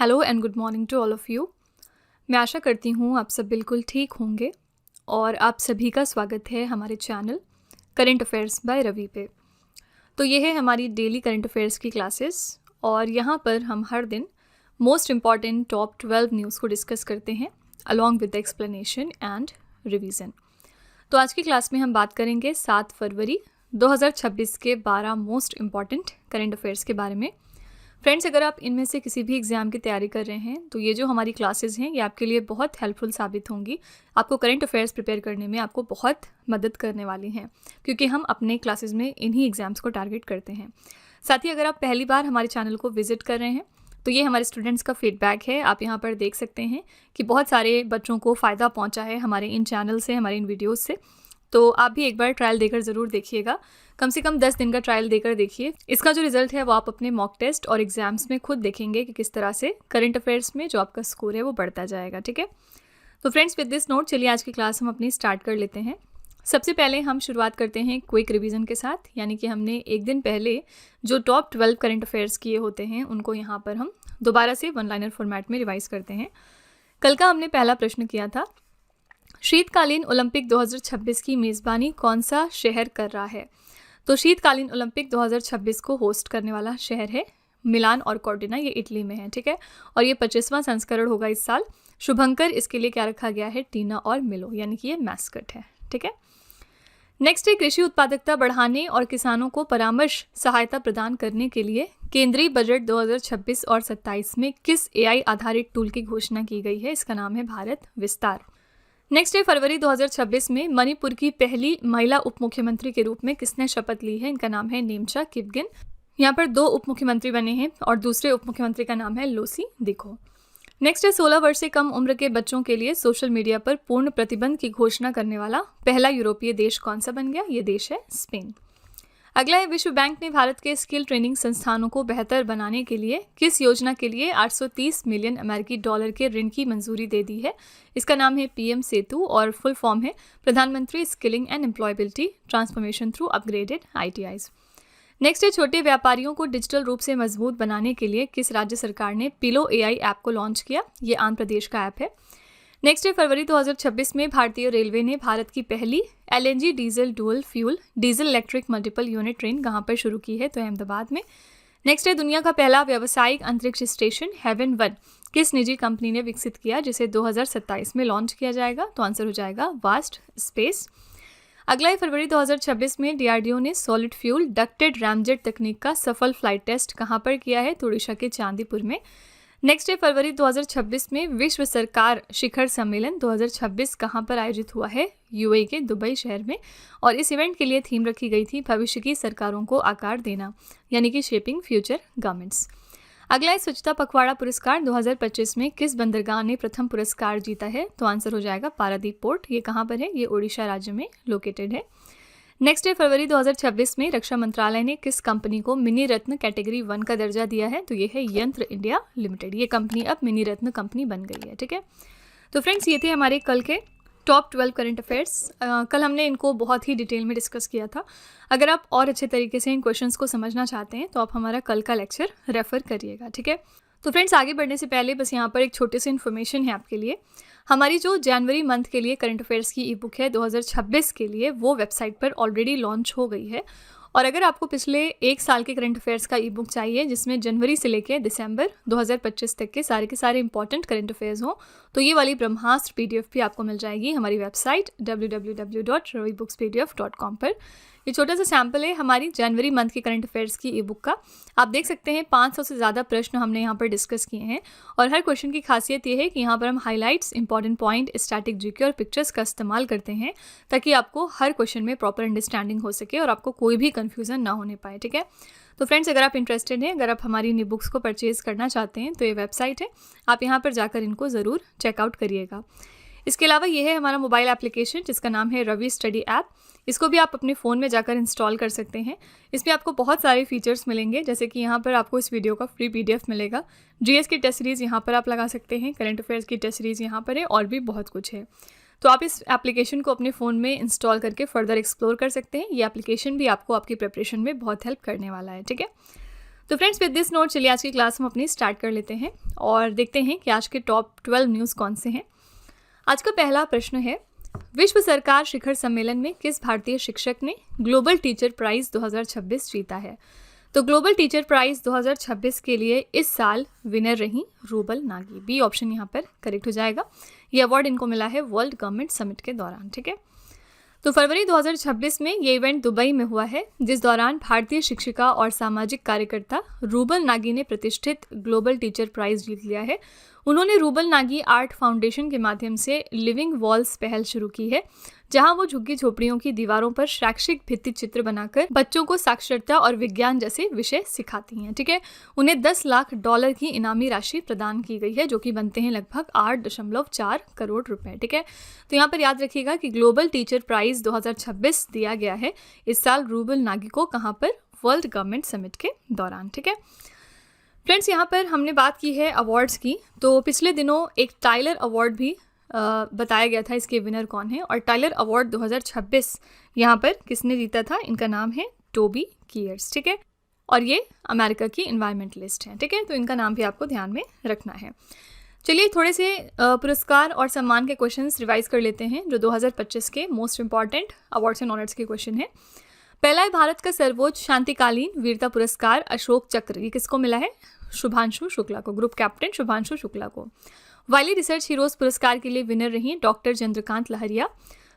Hello and good morning to all of you. मैं आशा करती हूँ आप सब बिल्कुल ठीक होंगे और आप सभी का स्वागत है हमारे channel current affairs by Ravi पे। तो ये है हमारी डेली करंट अफेयर्स की क्लासेस और यहाँ पर हम हर दिन मोस्ट इम्पॉर्टेंट टॉप 12 न्यूज़ को डिस्कस करते हैं along with explanation and revision. तो आज की क्लास में हम बात करेंगे 7 फरवरी 2026 के 12 मोस्ट इम्पॉर्टेंट करंट अफेयर्स के बारे में। फ्रेंड्स, अगर आप इनमें से किसी भी एग्ज़ाम की तैयारी कर रहे हैं तो ये जो हमारी क्लासेस हैं ये आपके लिए बहुत हेल्पफुल साबित होंगी। आपको करंट अफेयर्स प्रिपेयर करने में आपको बहुत मदद करने वाली हैं क्योंकि हम अपने क्लासेस में इन्हीं एग्ज़ाम्स को टारगेट करते हैं। साथ ही अगर आप पहली बार हमारे चैनल को विजिट कर रहे हैं तो ये हमारे स्टूडेंट्स का फीडबैक है। आप यहाँ पर देख सकते हैं कि बहुत सारे बच्चों को फ़ायदा पहुँचा है हमारे इन चैनल से, हमारे इन वीडियोज़ से। तो आप भी एक बार ट्रायल देकर ज़रूर देखिएगा, कम से कम 10 दिन का ट्रायल देकर देखिए। इसका जो रिजल्ट है वो आप अपने मॉक टेस्ट और एग्जाम्स में खुद देखेंगे कि किस तरह से करंट अफेयर्स में जो आपका स्कोर है वो बढ़ता जाएगा। ठीक है, तो फ्रेंड्स विद दिस नोट चलिए आज की क्लास हम अपनी स्टार्ट कर लेते हैं। सबसे पहले हम शुरुआत करते हैं क्विक रिवीजन के साथ, यानी कि हमने एक दिन पहले जो टॉप 12 करंट अफेयर्स किए होते हैं उनको यहाँ पर हम दोबारा से वन लाइनर फॉर्मेट में रिवाइज करते हैं। कल का हमने पहला प्रश्न किया था, शीतकालीन ओलंपिक 2026 की मेज़बानी कौन सा शहर कर रहा है? तो शीतकालीन ओलंपिक 2026 को होस्ट करने वाला शहर है मिलान और कॉर्टिना, ये इटली में है। ठीक है, और ये 25वां संस्करण होगा इस साल। शुभंकर इसके लिए क्या रखा गया है? टीना और मिलो, यानी कि ये मैस्कट है। ठीक है, नेक्स्ट है कृषि उत्पादकता बढ़ाने और किसानों को परामर्श सहायता प्रदान करने के लिए केंद्रीय बजट 2026 और 27 में किस AI आधारित टूल की घोषणा की गई है? इसका नाम है भारत विस्तार। नेक्स्ट है फरवरी 2026 में मणिपुर की पहली महिला उप मुख्यमंत्री के रूप में किसने शपथ ली है? इनका नाम है नेमचा किपगिन। यहाँ पर 2 उप मुख्यमंत्री बने हैं और दूसरे उप मुख्यमंत्री का नाम है लोसी दिखो। नेक्स्ट है 16 वर्ष से कम उम्र के बच्चों के लिए सोशल मीडिया पर पूर्ण प्रतिबंध की घोषणा करने वाला पहला यूरोपीय देश कौन सा बन गया? ये देश है स्पेन। अगला है विश्व बैंक ने भारत के स्किल ट्रेनिंग संस्थानों को बेहतर बनाने के लिए किस योजना के लिए 830 मिलियन अमेरिकी डॉलर के ऋण की मंजूरी दे दी है? इसका नाम है PM सेतु और फुल फॉर्म है प्रधानमंत्री skilling and employability transformation through upgraded ITIs। Next है छोटे व्यापारियों को डिजिटल रूप से मजबूत बनाने के लिए किस राज्य सरकार ने पिलो AI ऐप को लॉन्च किया? ये आंध्र प्रदेश का ऐप है। नेक्स्ट है फरवरी 2026 में भारतीय रेलवे ने भारत की पहली LNG diesel dual fuel diesel electric multiple unit train कहाँ पर शुरू की है? तो अहमदाबाद में। नेक्स्ट है दुनिया का पहला व्यावसायिक अंतरिक्ष स्टेशन हेवन 1 किस निजी कंपनी ने विकसित किया, जिसे 2027 में लॉन्च किया जाएगा? तो आंसर हो जाएगा वास्ट स्पेस। अगला है फरवरी 2026 में DRDO ने सॉलिड फ्यूल डक्टेड रैमजेट तकनीक का सफल फ्लाइट टेस्ट कहाँ पर किया है? तो उड़ीसा के चांदीपुर में। नेक्स्ट है फरवरी 2026 में विश्व सरकार शिखर सम्मेलन 2026 कहाँ पर आयोजित हुआ है? UAE के दुबई शहर में, और इस इवेंट के लिए थीम रखी गई थी भविष्य की सरकारों को आकार देना, यानी कि शेपिंग फ्यूचर गवर्नमेंट्स। अगला है स्वच्छता पखवाड़ा पुरस्कार 2025 में किस बंदरगाह ने प्रथम पुरस्कार जीता है? तो आंसर हो जाएगा पारादीप पोर्ट। ये कहाँ पर है? ये ओडिशा राज्य में लोकेटेड है। नेक्स्ट है फरवरी 2026 में रक्षा मंत्रालय ने किस कंपनी को मिनी रत्न कैटेगरी 1 का दर्जा दिया है? तो ये है यंत्र इंडिया लिमिटेड। ये कंपनी अब मिनी रत्न कंपनी बन गई है। ठीक है, तो फ्रेंड्स ये थे हमारे कल के टॉप 12 करंट अफेयर्स। कल हमने इनको बहुत ही डिटेल में डिस्कस किया था। अगर आप और अच्छे तरीके से इन क्वेश्चंस को समझना चाहते हैं तो आप हमारा कल का लेक्चर रेफर करिएगा। ठीक है, तो फ्रेंड्स आगे बढ़ने से पहले बस यहाँ पर एक छोटी सी इन्फॉर्मेशन है आपके लिए। हमारी जो जनवरी मंथ के लिए करंट अफेयर्स की ई बुक है 2026 के लिए, वो वेबसाइट पर ऑलरेडी लॉन्च हो गई है। और अगर आपको पिछले 1 साल के करंट अफेयर्स का ई बुक चाहिए जिसमें जनवरी से लेकर दिसंबर 2025 तक के सारे इंपॉर्टेंट करंट अफेयर्स हों, तो ये वाली ब्रह्मास्त्र PDF भी आपको मिल जाएगी हमारी वेबसाइट www.ravibooks.pdf.com पर। ये छोटा सा सैम्पल है हमारी जनवरी मंथ की करंट अफेयर्स की ई बुक का। आप देख सकते हैं 500 से ज़्यादा प्रश्न हमने यहाँ पर डिस्कस किए हैं और हर क्वेश्चन की खासियत ये है कि यहाँ पर हम highlights, important point, static GK और पिक्चर्स का इस्तेमाल करते हैं ताकि आपको हर क्वेश्चन में प्रॉपर अंडरस्टैंडिंग हो सके और आपको कोई भी कन्फ्यूज़न ना होने पाए। ठीक है, तो फ्रेंड्स अगर आप इंटरेस्टेड हैं, अगर आप हमारी इन बुक्स को परचेज़ करना चाहते हैं तो ये वेबसाइट है, आप यहाँ पर जाकर इनको ज़रूर चेकआउट करिएगा। इसके अलावा ये है हमारा मोबाइल एप्लीकेशन जिसका नाम है रवि स्टडी ऐप। इसको भी आप अपने फ़ोन में जाकर इंस्टॉल कर सकते हैं। इसमें आपको बहुत सारे फीचर्स मिलेंगे, जैसे कि यहाँ पर आपको इस वीडियो का फ्री PDF मिलेगा, GS की टेस्ट सीरीज़ यहाँ पर आप लगा सकते हैं, करंट अफेयर्स की टेस्ट सीरीज़ यहाँ पर है और भी बहुत कुछ है। तो आप इस एप्लीकेशन को अपने फ़ोन में इंस्टॉल करके फर्दर एक्सप्लोर कर सकते हैं। ये एप्लीकेशन भी आपको आपकी प्रिपरेशन में बहुत हेल्प करने वाला है। ठीक है, तो फ्रेंड्स, विद दिस नोट चलिए आज की क्लास हम अपनी स्टार्ट कर लेते हैं और देखते हैं कि आज के टॉप 12 न्यूज़ कौन से हैं। आज का पहला प्रश्न है, विश्व सरकार शिखर सम्मेलन में किस भारतीय शिक्षक ने ग्लोबल टीचर प्राइज़ 2026 जीता है? तो ग्लोबल टीचर प्राइज़ 2026 के लिए इस साल विनर रही रूबल नागी। बी ऑप्शन यहाँ पर करेक्ट हो जाएगा। ये अवार्ड इनको मिला है वर्ल्ड गवर्नमेंट समिट के दौरान। ठीक है, तो फरवरी 2026 में ये इवेंट दुबई में हुआ है, जिस दौरान भारतीय शिक्षिका और सामाजिक कार्यकर्ता रूबल नागी ने प्रतिष्ठित ग्लोबल टीचर प्राइज़ जीत लिया है। उन्होंने रूबल नागी आर्ट फाउंडेशन के माध्यम से लिविंग वॉल्स पहल शुरू की है, जहां वो झुग्गी झोपड़ियों की दीवारों पर शैक्षिक भित्ति चित्र बनाकर बच्चों को साक्षरता और विज्ञान जैसे विषय सिखाती हैं। ठीक है, उन्हें $10 लाख की इनामी राशि प्रदान की गई है, जो कि बनते हैं लगभग 8.4 करोड़ रुपए। ठीक है, तो यहाँ पर याद रखिएगा कि ग्लोबल टीचर प्राइज़ 2026 दिया गया है इस साल रूबल नागी को। कहाँ पर? वर्ल्ड गवर्नमेंट समिट के दौरान। ठीक है फ्रेंड्स, यहाँ पर हमने बात की है अवार्ड्स की, तो पिछले दिनों एक टाइलर अवार्ड भी बताया गया था, इसके विनर कौन है। और टाइलर अवार्ड 2026 यहाँ पर किसने जीता था? इनका नाम है टोबी कीयर्स। ठीक है, और ये अमेरिका की इन्वायरमेंटलिस्ट हैं। ठीक है, तो इनका नाम भी आपको ध्यान में रखना है। चलिए थोड़े से पुरस्कार और सम्मान के क्वेश्चंस रिवाइज कर लेते हैं, जो 2025 के most important awards and honours के क्वेश्चन है। पहला है भारत का सर्वोच्च शांतिकालीन वीरता पुरस्कार अशोक चक्र। ये किसको मिला है? शुभांशु शुक्ला को, ग्रुप कैप्टन शुभांशु शुक्ला को। वाइली रिसर्च हीरोज पुरस्कार के लिए विनर रही डॉक्टर चंद्रकांत लहरिया।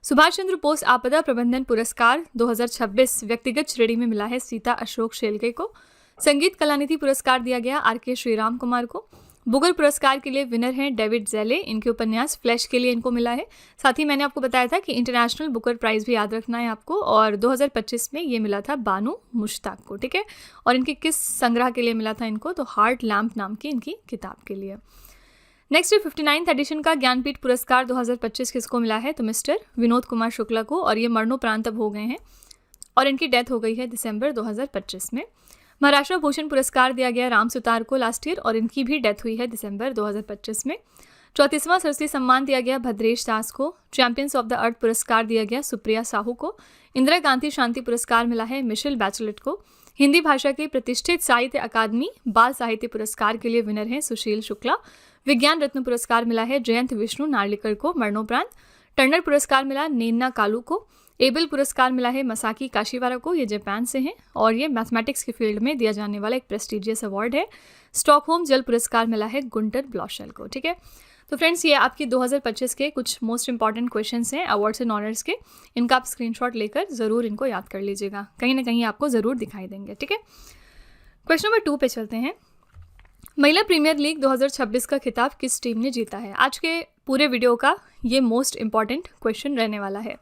सुभाष चंद्र बोस आपदा प्रबंधन पुरस्कार 2026 व्यक्तिगत श्रेणी में मिला है सीता अशोक शेलके को। संगीत कलानिधि पुरस्कार दिया गया आर.के. श्रीराम कुमार को। बुकर पुरस्कार के लिए विनर हैं डेविड ज़ेले, इनके उपन्यास फ्लैश के लिए इनको मिला है। साथ ही मैंने आपको बताया था कि इंटरनेशनल बुकर प्राइज़ भी याद रखना है आपको, और 2025 में ये मिला था बानू मुश्ताक को। ठीक है, और इनके किस संग्रह के लिए मिला था इनको? तो हार्ट लैम्प नाम की इनकी किताब के लिए। नेक्स्ट है 59th एडिशन का ज्ञानपीठ पुरस्कार 2025 किसको मिला है? तो मिस्टर विनोद कुमार शुक्ला को, और ये मरणोपरांत अब हो गए हैं और इनकी डेथ हो गई है दिसंबर 2025 में। महाराष्ट्र भूषण पुरस्कार दिया गया राम सुतार को लास्ट ईयर, और इनकी भी डेथ हुई है दिसंबर 2025 में। 34वां सरस्वती सम्मान दिया गया भद्रेश दास को। चैंपियंस ऑफ द अर्थ पुरस्कार दिया गया सुप्रिया साहू को। इंदिरा गांधी शांति पुरस्कार मिला है मिशेल बैचलेट को। हिंदी भाषा की प्रतिष्ठित साहित्य अकादमी बाल साहित्य पुरस्कार के लिए विनर हैं सुशील शुक्ला। विज्ञान रत्न पुरस्कार मिला है जयंत विष्णु नार्लिकर को मरणोपरांत। टर्नर पुरस्कार मिला नेन्ना कालू को। एबल पुरस्कार मिला है मसाकी काशीवारा को, ये जापान से हैं, और ये मैथमेटिक्स के फील्ड में दिया जाने वाला एक प्रेस्टिजियस अवार्ड है। स्टॉकहोम जल पुरस्कार मिला है गुंटर ब्लॉशल को। ठीक है, तो फ्रेंड्स ये आपकी 2025 के कुछ मोस्ट इंपॉर्टेंट क्वेश्चंस हैं अवार्ड्स एंड ऑनर्स के। इनका आप स्क्रीनशॉट लेकर ज़रूर इनको याद कर लीजिएगा, कहीं ना कहीं आपको ज़रूर दिखाई देंगे। ठीक है, क्वेश्चन नंबर 2 पे चलते हैं। महिला प्रीमियर लीग 2026 का खिताब किस टीम ने जीता है? आज के पूरे वीडियो का ये मोस्ट इंपॉर्टेंट क्वेश्चन रहने वाला है।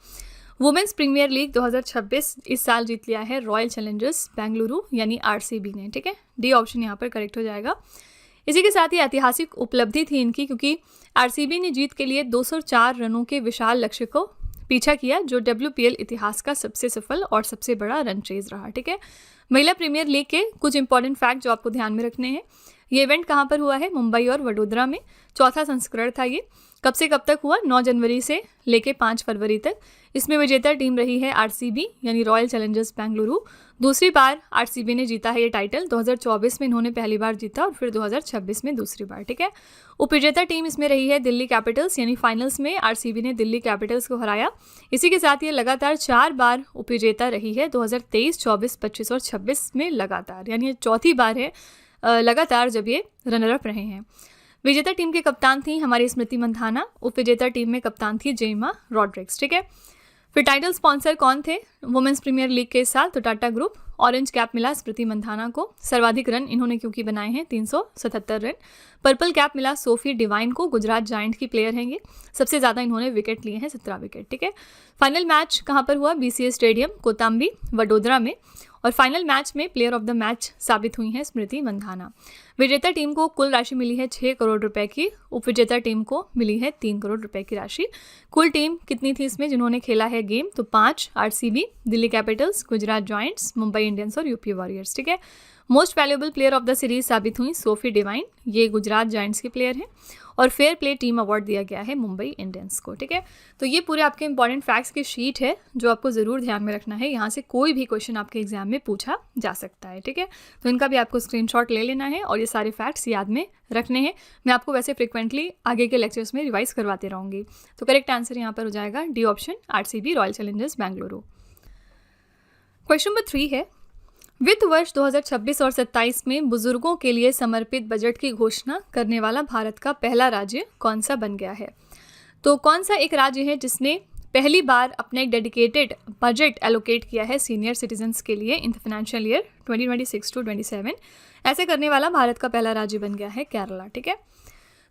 वुमेन्स प्रीमियर लीग 2026 इस साल जीत लिया है रॉयल चैलेंजर्स बेंगलुरु यानी आरसीबी ने। ठीक है, डी ऑप्शन यहाँ पर करेक्ट हो जाएगा। इसी के साथ ही ऐतिहासिक उपलब्धि थी इनकी, क्योंकि आरसीबी ने जीत के लिए 204 रनों के विशाल लक्ष्य को पीछा किया, जो WPL इतिहास का सबसे सफल और सबसे बड़ा रन चेज रहा। ठीक है, महिला प्रीमियर लीग के कुछ इंपॉर्टेंट फैक्ट जो आपको ध्यान में रखने हैं। ये इवेंट कहाँ पर हुआ है? मुंबई और वडोदरा में। चौथा संस्करण था ये। कब से कब तक हुआ? 9 जनवरी से लेके 5 फरवरी तक। इसमें विजेता टीम रही है आरसीबी यानी रॉयल चैलेंजर्स बेंगलुरु। दूसरी बार आरसीबी ने जीता है ये टाइटल। 2024 में इन्होंने पहली बार जीता और फिर 2026 में दूसरी बार। ठीक है, उपविजेता टीम इसमें रही है दिल्ली कैपिटल्स, यानी फाइनल्स में आरसीबी ने दिल्ली कैपिटल्स को हराया। इसी के साथ ये लगातार 4 बार उपविजेता रही है, 2023, 24, 25 और 26 में लगातार, यानी ये चौथी बार है लगातार जब ये रनर अप रहे हैं। विजेता टीम के कप्तान थी हमारी स्मृति मंधाना। उपविजेता टीम में कप्तान थी जेमा रॉड्रिक्स। ठीक है, फिर टाइटल स्पॉन्सर कौन थे वुमेन्स प्रीमियर लीग के साथ? तो टाटा ग्रुप। ऑरेंज कैप मिला स्मृति मंधाना को। सर्वाधिक रन इन्होंने क्योंकि बनाए हैं 377 रन। पर्पल कैप मिला सोफी डिवाइन को, गुजरात जायंट की प्लेयर हैं ये। सबसे ज़्यादा इन्होंने विकेट लिए हैं, 17 विकेट। ठीक है, फाइनल मैच कहाँ पर हुआ? BCA स्टेडियम कोताम्बी वडोदरा में, और फाइनल मैच में प्लेयर ऑफ द मैच साबित हुई हैं स्मृति मंधाना। विजेता टीम को कुल राशि मिली है 6 करोड़ रुपए की, उपविजेता टीम को मिली है 3 करोड़ रुपए की राशि। कुल टीम कितनी थी इसमें जिन्होंने खेला है गेम? तो 5 RCB, Delhi Capitals, Gujarat giants, Mumbai Mumbai Indians और यूपी वॉरियर्स, ठीक है। Most valuable player of the series साबित हुई सोफी डिवाइन, ये गुजरात जायंट्स की प्लेयर हैं। और फेयर प्ले टीम अवार्ड दिया गया है मुंबई इंडियंस को, ठीक है। तो ये पूरे आपके इंपॉर्टेंट फैक्ट्स की शीट है जो आपको ज़रूर ध्यान में रखना है। यहाँ से कोई भी क्वेश्चन आपके एग्जाम में पूछा जा सकता है, ठीक है। तो इनका भी आपको स्क्रीनशॉट ले लेना है और ये सारे फैक्ट्स याद में रखने हैं। मैं आपको वैसे फ्रिक्वेंटली आगे के लेक्चर्स में रिवाइज करवाते रहूँगी। तो करेक्ट आंसर यहाँ पर हो जाएगा D option, RCB royal Challengers Bengaluru. Question number 3 है, वित्त वर्ष 2026 और 27 में बुजुर्गों के लिए समर्पित बजट की घोषणा करने वाला भारत का पहला राज्य कौन सा बन गया है? तो कौन सा एक राज्य है जिसने पहली बार अपना एक डेडिकेटेड बजट एलोकेट किया है सीनियर सिटीजन्स के लिए in the financial year 2026 to 27? ऐसे करने वाला भारत का पहला राज्य बन गया है केरला, ठीक है।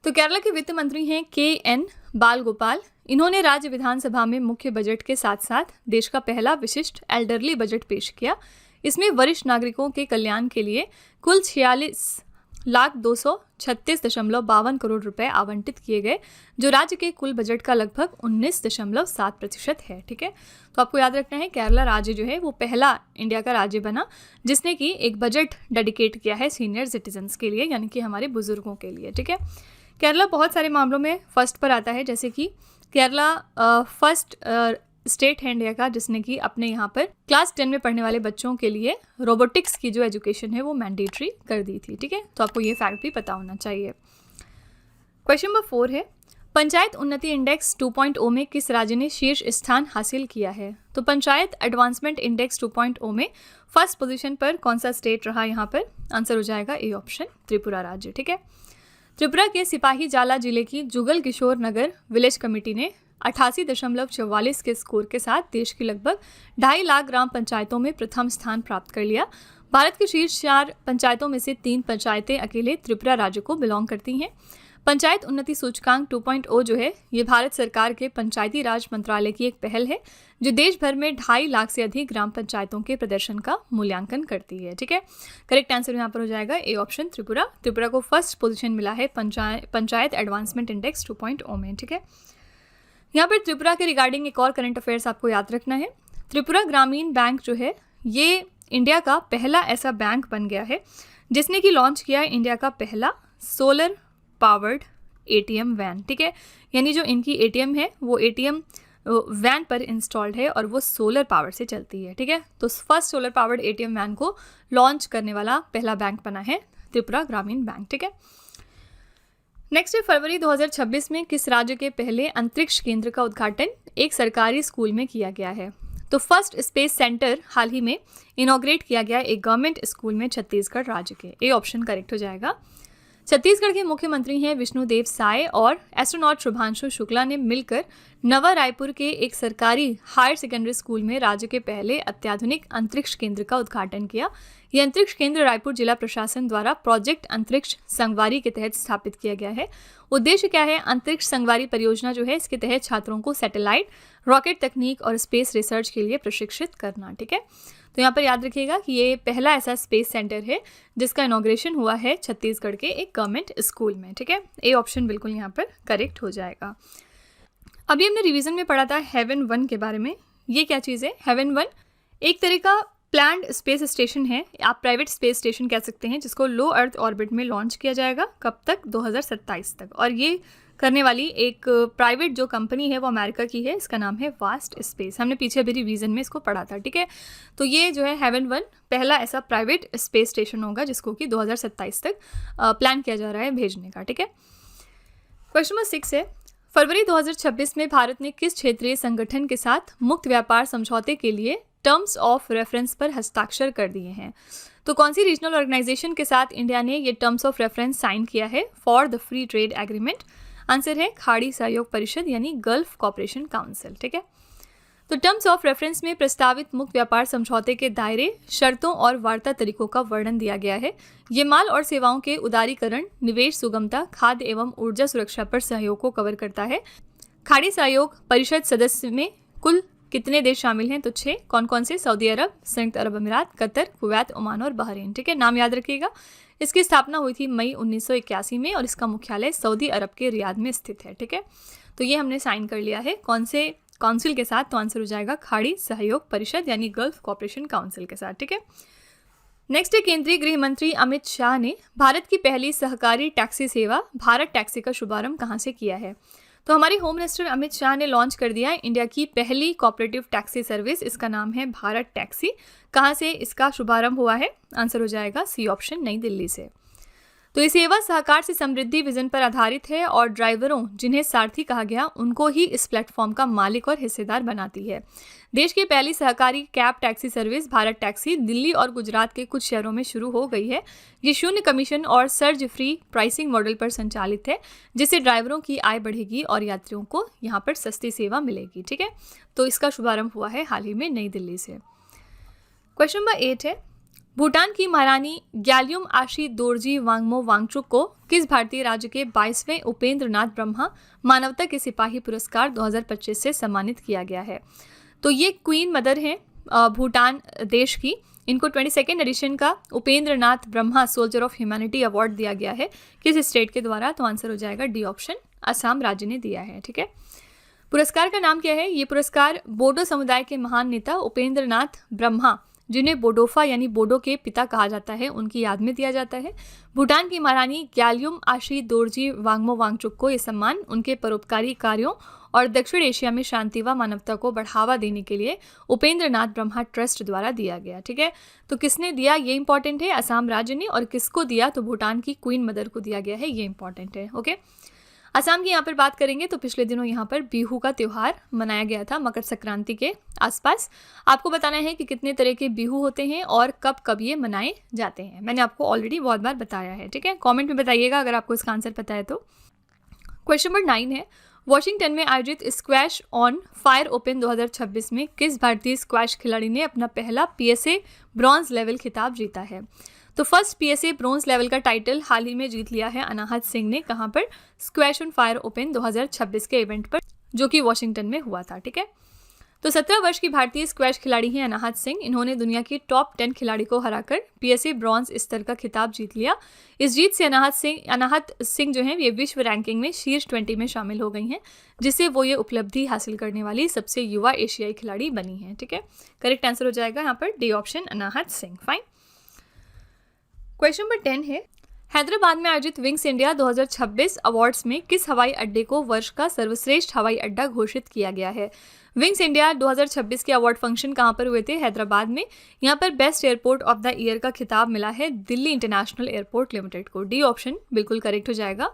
तो केरला के वित्त मंत्री हैं KN बालगोपाल। इन्होंने राज्य विधानसभा में मुख्य बजट के साथ साथ देश का पहला विशिष्ट एल्डरली बजट पेश किया। इसमें वरिष्ठ नागरिकों के कल्याण के लिए कुल 46,236.52 करोड़ रुपए आवंटित किए गए, जो राज्य के कुल बजट का लगभग 19.7% है, ठीक है। तो आपको याद रखना है केरला राज्य जो है वो पहला इंडिया का राज्य बना जिसने कि एक बजट डेडिकेट किया है सीनियर सिटीजन्स के लिए, यानी कि हमारे बुजुर्गों के लिए, ठीक है। केरला बहुत सारे मामलों में फर्स्ट पर आता है, जैसे कि केरला फर्स्ट स्टेट है इंडिया का जिसने कि अपने यहाँ पर क्लास 10 में पढ़ने वाले बच्चों के लिए रोबोटिक्स की जो एजुकेशन है वो मैंडेटरी कर दी थी, ठीक है। तो आपको ये फैक्ट भी पता होना चाहिए। क्वेश्चन नंबर 4 है, पंचायत उन्नति इंडेक्स 2.0 में किस राज्य ने शीर्ष स्थान हासिल किया है? तो पंचायत एडवांसमेंट इंडेक्स 2.0 में फर्स्ट पोजीशन पर कौन सा स्टेट रहा? यहाँ पर आंसर हो जाएगा ए ऑप्शन, त्रिपुरा राज्य, ठीक है। त्रिपुरा के सिपाही जाला जिले की जुगल किशोर नगर विलेज कमेटी ने 88.44 के स्कोर के साथ देश की लगभग 2.5 लाख ग्राम पंचायतों में प्रथम स्थान प्राप्त कर लिया। भारत की शीर्ष 4 पंचायतों में से 3 पंचायतें अकेले त्रिपुरा राज्य को बिलोंग करती हैं। पंचायत उन्नति सूचकांक 2.0 जो है ये भारत सरकार के पंचायती राज मंत्रालय की एक पहल है जो देश भर में 2.5 लाख से अधिक ग्राम पंचायतों के प्रदर्शन का मूल्यांकन करती है, ठीक है। करेक्ट आंसर यहाँ पर हो जाएगा ए ऑप्शन, त्रिपुरा। त्रिपुरा को फर्स्ट पोजीशन मिला है पंचायत एडवांसमेंट इंडेक्स 2.0 में, ठीक है। यहाँ पर त्रिपुरा के रिगार्डिंग एक और करंट अफेयर्स आपको याद रखना है। त्रिपुरा ग्रामीण बैंक जो है ये इंडिया का पहला ऐसा बैंक बन गया है जिसने कि लॉन्च किया है इंडिया का पहला सोलर पावर्ड ATM वैन, ठीक है। यानी जो इनकी ATM है वो ATM वैन पर इंस्टॉल्ड है और वो सोलर पावर से चलती है, ठीक है। तो first solar powered ATM van को लॉन्च करने वाला पहला बैंक बना है त्रिपुरा ग्रामीण बैंक, ठीक है। नेक्स्ट है, फरवरी 2026 में किस राज्य के पहले अंतरिक्ष केंद्र का उद्घाटन एक सरकारी स्कूल में किया गया है? तो फर्स्ट स्पेस सेंटर हाल ही में इनॉग्रेट किया गया एक गवर्नमेंट स्कूल में छत्तीसगढ़ राज्य के। ए ऑप्शन करेक्ट हो जाएगा। छत्तीसगढ़ के मुख्यमंत्री हैं विष्णुदेव साय और एस्ट्रोनॉट शुभांशु शुक्ला ने मिलकर नवा रायपुर के एक सरकारी हायर सेकेंडरी स्कूल में राज्य के पहले अत्याधुनिक अंतरिक्ष केंद्र का उद्घाटन किया। यह अंतरिक्ष केंद्र रायपुर जिला प्रशासन द्वारा प्रोजेक्ट अंतरिक्ष संगवारी के तहत स्थापित किया गया है। उद्देश्य क्या है? अंतरिक्ष संगवारी परियोजना जो है इसके तहत छात्रों को सैटेलाइट, रॉकेट तकनीक और स्पेस रिसर्च के लिए प्रशिक्षित करना, ठीक है। तो यहाँ पर याद रखिएगा कि ये पहला ऐसा स्पेस सेंटर है जिसका इनॉग्रेशन हुआ है छत्तीसगढ़ के एक गवर्नमेंट स्कूल में, ठीक है। ए ऑप्शन बिल्कुल यहाँ पर करेक्ट हो जाएगा। अभी हमने रिवीजन में पढ़ा था हेवन 1 के बारे में। ये क्या चीज़ है? हेवन 1 एक तरह का प्लान्ड स्पेस स्टेशन है, आप प्राइवेट स्पेस स्टेशन कह सकते हैं, जिसको लो अर्थ ऑर्बिट में लॉन्च किया जाएगा। कब तक? 2027 तक। और ये करने वाली एक प्राइवेट जो कंपनी है वो अमेरिका की है, इसका नाम है वास्ट स्पेस। हमने पीछे अभी रिवीजन में इसको पढ़ा था, ठीक है। तो ये जो है हेवन 1 पहला ऐसा प्राइवेट स्पेस स्टेशन होगा जिसको कि 2027 तक प्लान किया जा रहा है भेजने का, ठीक है। क्वेश्चन नंबर 6 है, फरवरी 2026 में भारत ने किस क्षेत्रीय संगठन के साथ मुक्त व्यापार समझौते के लिए टर्म्स ऑफ रेफरेंस पर हस्ताक्षर कर दिए हैं? तो कौन सी रीजनल ऑर्गेनाइजेशन के साथ इंडिया ने ये टर्म्स ऑफ रेफरेंस साइन किया है for the free trade agreement? Answer है खाड़ी सहयोग परिषद यानी गल्फ कॉपरेशन काउंसिल, ठीक है। तो टर्म्स ऑफ रेफरेंस में प्रस्तावित मुक्त व्यापार समझौते के दायरे, शर्तों और वार्ता तरीकों का वर्णन दिया गया है। ये माल और सेवाओं के उदारीकरण, निवेश सुगमता, खाद्य एवं ऊर्जा सुरक्षा पर सहयोग को कवर करता है। खाड़ी सहयोग परिषद सदस्य में कुल कितने देश शामिल हैं? तो 6। कौन कौन से? सऊदी अरब, संयुक्त अरब अमीरात, कतर, कुवैत, ओमान और बहरीन, ठीक है। नाम याद रखिएगा। इसकी स्थापना हुई थी मई 1981 में और इसका मुख्यालय सऊदी अरब के रियाद में स्थित है, ठीक है। तो ये हमने साइन कर लिया है। कौन से काउंसिल के साथ? तो आंसर हो जाएगा खाड़ी सहयोग परिषद यानी गल्फ कोऑपरेशन काउंसिल के साथ, ठीक है। नेक्स्ट है, केंद्रीय गृह मंत्री अमित शाह ने भारत की पहली सहकारी टैक्सी सेवा भारत टैक्सी का शुभारंभ कहाँ से किया है? तो हमारे होम मिनिस्टर अमित शाह ने लॉन्च कर दिया है इंडिया की पहली कोऑपरेटिव टैक्सी सर्विस। इसका नाम है भारत टैक्सी। कहाँ से इसका शुभारंभ हुआ है? आंसर हो जाएगा सी ऑप्शन, नई दिल्ली से। तो ये सेवा सहकार से समृद्धि विजन पर आधारित है और ड्राइवरों, जिन्हें सारथी कहा गया, उनको ही इस प्लेटफॉर्म का मालिक और हिस्सेदार बनाती है। देश की पहली सहकारी cab taxi service Bharat taxi Delhi और गुजरात के कुछ शहरों में शुरू हो गई है। ये शून्य कमीशन और सर्ज फ्री प्राइसिंग मॉडल पर संचालित है, जिससे ड्राइवरों की आय बढ़ेगी और यात्रियों को यहाँ पर सस्ती सेवा मिलेगी, ठीक है। तो इसका शुभारंभ हुआ है हाल ही में नई दिल्ली से। क्वेश्चन नंबर 8 है, भूटान की महारानी ग्याल्युम आशी दोरजी वांगमो वांगचुक को किस भारतीय राज्य के 22वें उपेंद्र नाथ ब्रह्मा मानवता के सिपाही पुरस्कार 2025 से सम्मानित किया गया है? तो ये क्वीन मदर हैं भूटान देश की। इनको 22nd एडिशन का Upendra Nath Brahma soldier of humanity award दिया गया है। किस स्टेट के द्वारा? तो आंसर हो जाएगा डी ऑप्शन, असम राज्य ने दिया है, ठीक है। पुरस्कार का नाम क्या है? ये पुरस्कार बोडो समुदाय के महान नेता उपेंद्र नाथ ब्रह्मा, जिन्हें बोडोफा यानी बोडो के पिता कहा जाता है, उनकी याद में दिया जाता है। भूटान की महारानी ग्याल्युम आशी दोरजी वांगमो वांगचुक को यह सम्मान उनके परोपकारी कार्यों और दक्षिण एशिया में शांति व मानवता को बढ़ावा देने के लिए उपेंद्र नाथ ब्रह्मा ट्रस्ट द्वारा दिया गया, ठीक है। तो किसने दिया ये इंपॉर्टेंट है, असम राज्य ने। और किसको दिया? तो भूटान की क्वीन मदर को दिया गया है, ये इंपॉर्टेंट है, ओके। असम की यहाँ पर बात करेंगे तो पिछले दिनों यहाँ पर बिहू का त्यौहार मनाया गया था, मकर संक्रांति के आसपास। आपको बताना है कि कितने तरह के बिहू होते हैं और कब कब ये मनाए जाते हैं। मैंने आपको ऑलरेडी बहुत बार बताया है, ठीक है। कमेंट में बताइएगा अगर आपको इसका आंसर पता है तो। क्वेश्चन नंबर 9 है, वॉशिंगटन में आयोजित स्क्वैश ऑन फायर ओपन 2026 में किस भारतीय स्क्वैश खिलाड़ी ने अपना पहला PSA ब्रॉन्ज लेवल खिताब जीता है? तो फर्स्ट PSA ब्रॉन्ज लेवल का टाइटल हाल ही में जीत लिया है अनाहत सिंह ने। कहाँ पर? स्क्वैश ऑन फायर ओपन 2026 के इवेंट पर, जो कि वॉशिंगटन में हुआ था, ठीक है। तो 17 वर्ष की भारतीय स्क्वैश खिलाड़ी हैं अनाहत सिंह। इन्होंने दुनिया की टॉप 10 खिलाड़ी को हराकर PSA ब्रॉन्ज स्तर का खिताब जीत लिया। इस जीत से अनाहत सिंह जो हैं ये विश्व रैंकिंग में शीर्ष 20 में शामिल हो गई हैं, जिससे वो ये उपलब्धि हासिल करने वाली सबसे युवा एशियाई खिलाड़ी बनी हैं, ठीक है। करेक्ट आंसर हो जाएगा यहाँ पर D option, Anahat Singh. Fine. Question number 10 है, हैदराबाद में आयोजित विंग्स इंडिया 2026 अवार्ड्स में किस हवाई अड्डे को वर्ष का सर्वश्रेष्ठ हवाई अड्डा घोषित किया गया है? विंग्स इंडिया 2026 के अवार्ड फंक्शन कहाँ पर हुए थे? हैदराबाद में। यहाँ पर best airport of the year का खिताब मिला है दिल्ली इंटरनेशनल एयरपोर्ट लिमिटेड को। डी ऑप्शन बिल्कुल करेक्ट हो जाएगा।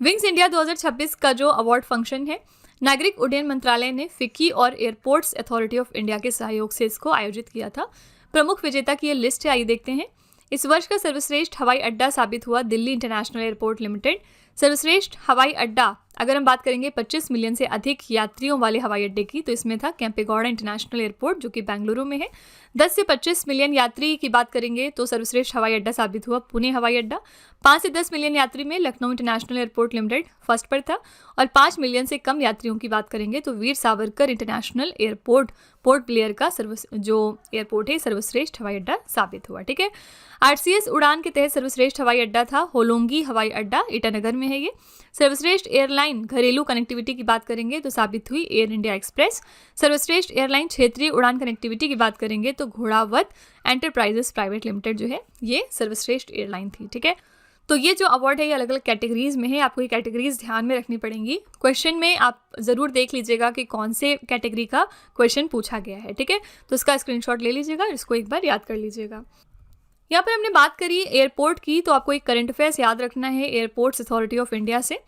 विंग्स इंडिया 2026 का जो अवार्ड फंक्शन है, नागरिक उड्डयन मंत्रालय ने फिक्की और एयरपोर्ट्स अथॉरिटी ऑफ इंडिया के सहयोग से इसको आयोजित किया था। प्रमुख विजेता की ये लिस्ट है, आइए देखते हैं। इस वर्ष का सर्वश्रेष्ठ हवाई अड्डा साबित हुआ दिल्ली इंटरनेशनल एयरपोर्ट लिमिटेड। सर्वश्रेष्ठ हवाई अड्डा अगर हम बात करेंगे 25 मिलियन से अधिक यात्रियों वाले हवाई अड्डे की, तो इसमें था केम्पेगौड़ा इंटरनेशनल एयरपोर्ट जो कि बेंगलुरु में है। 10 से 25 मिलियन यात्री की बात करेंगे तो सर्वश्रेष्ठ हवाई अड्डा साबित हुआ पुणे हवाई अड्डा। 5 से 10 मिलियन यात्री में Lucknow international airport limited first पर था। और 5 मिलियन से कम यात्रियों की बात करेंगे तो वीर सावरकर इंटरनेशनल एयरपोर्ट पोर्ट ब्लेयर का जो एयरपोर्ट है सर्वश्रेष्ठ हवाई अड्डा साबित हुआ, ठीक है। RCS उड़ान के तहत सर्वश्रेष्ठ हवाई अड्डा था होलोंगी हवाई अड्डा, ईटानगर में है ये। सर्वश्रेष्ठ एयरलाइन घरेलू कनेक्टिविटी की बात करेंगे तो साबित हुई एयर इंडिया एक्सप्रेस। सर्वश्रेष्ठ एयरलाइन क्षेत्रीय उड़ान कनेक्टिविटी की बात करेंगे तो घोड़ावत एंटरप्राइजेस प्राइवेट लिमिटेड जो है ये सर्वश्रेष्ठ एयरलाइन थी, ठीक है। तो ये जो अवार्ड है ये अलग अलग कैटेगरीज में है, आपको ये कैटेगरीज ध्यान में रखनी पड़ेंगी। क्वेश्चन में आप ज़रूर देख लीजिएगा कि कौन से कैटेगरी का क्वेश्चन पूछा गया है, ठीक है। तो इसका स्क्रीनशॉट ले लीजिएगा, इसको एक बार याद कर लीजिएगा। यहाँ पर हमने बात करी एयरपोर्ट की, तो आपको एक करंट अफेयर्स याद रखना है एयरपोर्ट्स अथॉरिटी ऑफ इंडिया से।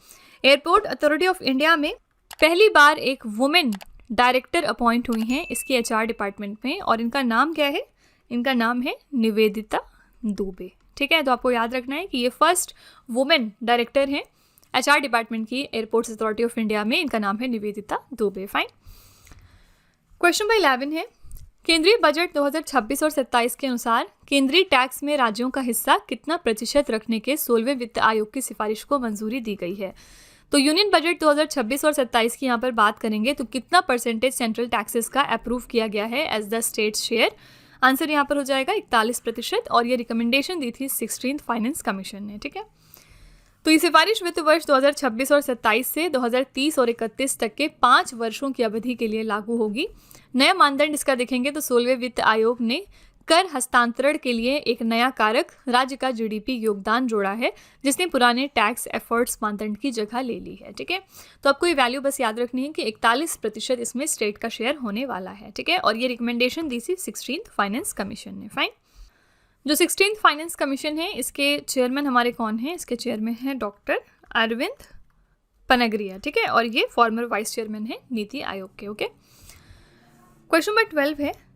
एयरपोर्ट अथॉरिटी ऑफ इंडिया में पहली बार एक वुमेन डायरेक्टर अपॉइंट हुई हैं इसके HR डिपार्टमेंट में, और इनका नाम क्या है? इनका नाम है निवेदिता दुबे, ठीक है। तो आपको याद रखना है कि ये फर्स्ट वुमेन डायरेक्टर हैं HR डिपार्टमेंट की एयरपोर्ट्स अथॉरिटी ऑफ इंडिया में। इनका नाम है Nivedita Dubey. Fine. Question number 11 है, केंद्रीय बजट 2026 और 27 के अनुसार केंद्रीय टैक्स में राज्यों का हिस्सा कितना प्रतिशत रखने के 16वें वित्त आयोग की सिफारिश को मंजूरी दी गई है? तो यूनियन बजट 2026 और 27 की यहाँ पर बात करेंगे तो कितना परसेंटेज सेंट्रल टैक्सेस का अप्रूव किया गया है as the state share? Answer यहाँ पर हो जाएगा 41%, और ये रिकमेंडेशन दी थी 16th फाइनेंस कमीशन ने, ठीक है। तो ये सिफारिश वित्त वर्ष 2026 और 27 से 2030 और 31 तक के 5 वर्षों की अवधि के लिए लागू होगी। नया मानदंड इसका देखेंगे तो 16वें वित्त आयोग ने कर हस्तांतरण के लिए एक नया कारक राज्य का जीडीपी योगदान जोड़ा है, जिसने पुराने टैक्स एफर्ट्स मानदंड की जगह ले ली है। ठीक है, तो आपको ये वैल्यू बस याद रखनी है कि 41% इसमें स्टेट का शेयर होने वाला है। ठीक है, और ये रिकमेंडेशन दी थी 16th फाइनेंस कमीशन ने। फाइन, जो 16th फाइनेंस कमीशन है इसके चेयरमैन हमारे कौन है? इसके चेयरमैन हैं डॉक्टर अरविंद पनगरिया। ठीक है, और ये फॉर्मर वाइस चेयरमैन है नीति आयोग के। ओके, क्वेश्चन नंबर 12 है,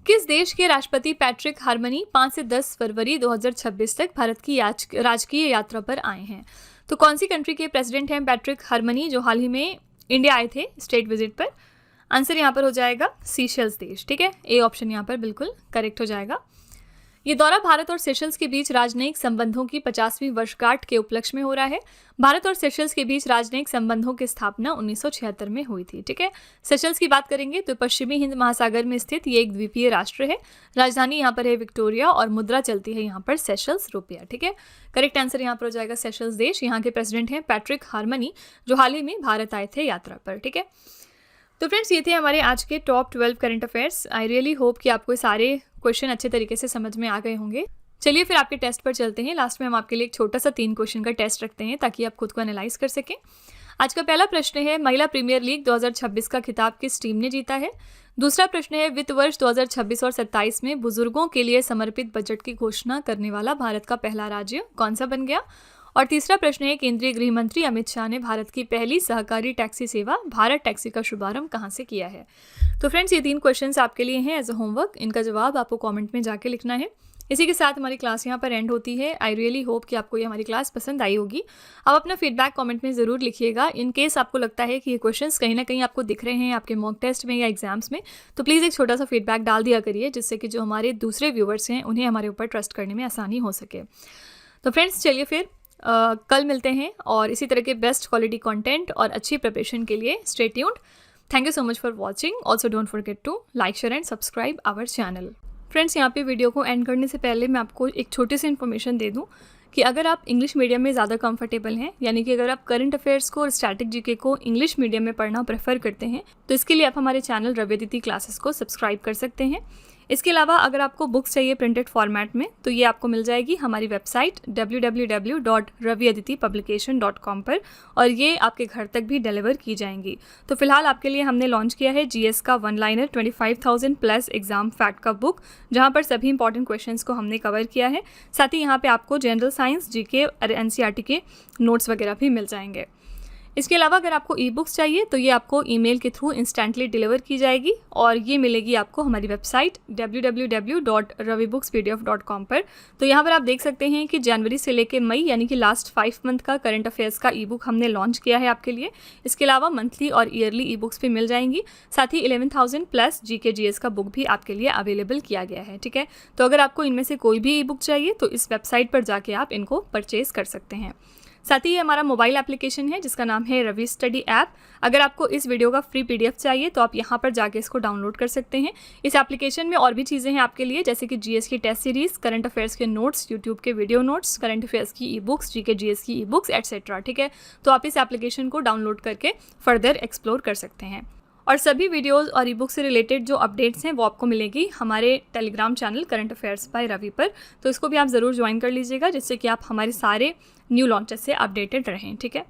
किस देश के राष्ट्रपति पैट्रिक हार्मनी 5 से 10 फरवरी 2026 तक भारत की राजकीय यात्रा पर आए हैं? तो कौन सी कंट्री के प्रेसिडेंट हैं पैट्रिक हार्मनी, जो हाल ही में इंडिया आए थे स्टेट विजिट पर? आंसर यहाँ पर हो जाएगा सीशेल्स देश। ठीक है, ए ऑप्शन यहाँ पर बिल्कुल करेक्ट हो जाएगा। ये दौरा भारत और सेशल्स के बीच राजनयिक संबंधों की 50वीं वर्षगांठ के उपलक्ष्य में हो रहा है। भारत और सेशल्स के बीच राजनयिक संबंधों की स्थापना 1976 में हुई थी। ठीक है, सेशल्स की बात करेंगे तो पश्चिमी हिंद महासागर में स्थित ये एक द्वीपीय राष्ट्र है। राजधानी यहाँ पर है विक्टोरिया और मुद्रा चलती है यहाँ पर सेशल्स रुपया। ठीक है, करेक्ट आंसर यहाँ पर हो जाएगा सेशल्स देश। यहाँ के प्रेसिडेंट हैं पैट्रिक हार्मनी, जो हाल ही में भारत आए थे यात्रा पर। ठीक है, तो फ्रेंड्स ये थे हमारे आज के top 12 current affairs. I really hope कि आपको सारे क्वेश्चन अच्छे तरीके से समझ में आ गए होंगे। चलिए फिर आपके टेस्ट पर चलते हैं। लास्ट में हम आपके लिए एक छोटा सा 3 क्वेश्चन का टेस्ट रखते हैं ताकि आप खुद को एनालाइज कर सकें। आज का पहला प्रश्न है, महिला प्रीमियर लीग 2026 का खिताब किस टीम ने जीता है? दूसरा प्रश्न है, वित्त वर्ष 2026 और 27 में बुजुर्गों के लिए समर्पित बजट की घोषणा करने वाला भारत का पहला राज्य कौन सा बन गया? और तीसरा प्रश्न है, केंद्रीय गृह मंत्री अमित शाह ने भारत की पहली सहकारी टैक्सी सेवा भारत टैक्सी का शुभारंभ कहाँ से किया है? तो फ्रेंड्स ये 3 क्वेश्चंस आपके लिए हैं एज अ होमवर्क। इनका जवाब आपको कमेंट में जाके लिखना है। इसी के साथ हमारी क्लास यहाँ पर एंड होती है। आई रियली होप कि आपको ये हमारी क्लास पसंद आई होगी। आप अपना फीडबैक कमेंट में ज़रूर लिखिएगा। इन केस आपको लगता है कि ये क्वेश्चंस कहीं ना कहीं आपको दिख रहे हैं आपके मॉक टेस्ट में या एग्जाम्स में, तो प्लीज़ एक छोटा सा फीडबैक डाल दिया करिए, जिससे कि जो हमारे दूसरे व्यूवर्स हैं उन्हें हमारे ऊपर ट्रस्ट करने में आसानी हो सके। तो फ्रेंड्स चलिए फिर कल मिलते हैं और इसी तरह के बेस्ट क्वालिटी कंटेंट और अच्छी प्रिपरेशन के लिए stay tuned. Thank you so much for watching. Also don't forget to like, share and subscribe our channel. Friends यहाँ पे वीडियो को एंड करने से पहले मैं आपको एक छोटी सी इन्फॉर्मेशन दे दूँ कि अगर आप इंग्लिश मीडियम में ज़्यादा कंफर्टेबल हैं, यानी कि अगर आप करंट अफेयर्स को और स्टैटिक जीके को इंग्लिश मीडियम में पढ़ना प्रेफर करते हैं, तो इसके लिए आप हमारे चैनल रवि अदिति क्लासेस को सब्सक्राइब कर सकते हैं। इसके अलावा अगर आपको बुक्स चाहिए प्रिंटेड फॉर्मेट में, तो ये आपको मिल जाएगी हमारी वेबसाइट www.raviaditipublication.com पर, और ये आपके घर तक भी डिलीवर की जाएंगी। तो फिलहाल आपके लिए हमने लॉन्च किया है जीएस का 1 लाइनर 25,000 प्लस एग्जाम फैक्ट का बुक, जहाँ पर सभी इंपॉर्टेंट क्वेश्चंस को हमने कवर किया है। साथ ही यहाँ पे आपको जनरल साइंस, जीके और एनसीईआरटी के नोट्स वगैरह भी मिल जाएंगे। इसके अलावा अगर आपको ई बुक्स चाहिए तो ये आपको ईमेल के थ्रू इंस्टेंटली डिलीवर की जाएगी, और ये मिलेगी आपको हमारी वेबसाइट www.ravibooks.pdf.com पर। तो यहाँ पर आप देख सकते हैं कि जनवरी से लेकर मई, यानी कि लास्ट 5 मंथ का करंट अफेयर्स का ई बुक हमने लॉन्च किया है आपके लिए। इसके अलावा मंथली और ईयरली ई बुक्स भी मिल जाएंगी। साथ ही 11,000 प्लस जीके जीएस का बुक भी आपके लिए अवेलेबल किया गया है। ठीक है, तो अगर आपको इनमें से कोई भी ई बुक चाहिए तो इस वेबसाइट पर जाके आप इनको परचेज कर सकते हैं। साथ ही ये हमारा मोबाइल एप्लीकेशन है जिसका नाम है रवि स्टडी ऐप। अगर आपको इस वीडियो का फ्री पीडीएफ चाहिए तो आप यहाँ पर जाके इसको डाउनलोड कर सकते हैं। इस एप्लीकेशन में और भी चीज़ें हैं आपके लिए, जैसे कि जीएस की टेस्ट सीरीज, करंट अफेयर्स के नोट्स, यूट्यूब के वीडियो नोट्स, करंट अफेयर्स की ई बुक्स, जीके जीएस की ई बुक्स एटसेट्रा। ठीक है, तो आप इस एप्लीकेशन को डाउनलोड करके फर्दर एक्सप्लोर कर सकते हैं। और सभी वीडियोस और ई बुक से रिलेटेड जो अपडेट्स हैं वो आपको मिलेगी हमारे Telegram channel current affairs by Ravi पर। तो इसको भी आप ज़रूर ज्वाइन कर लीजिएगा, जिससे कि आप हमारे सारे न्यू लॉन्चेस से अपडेटेड रहें। ठीक है।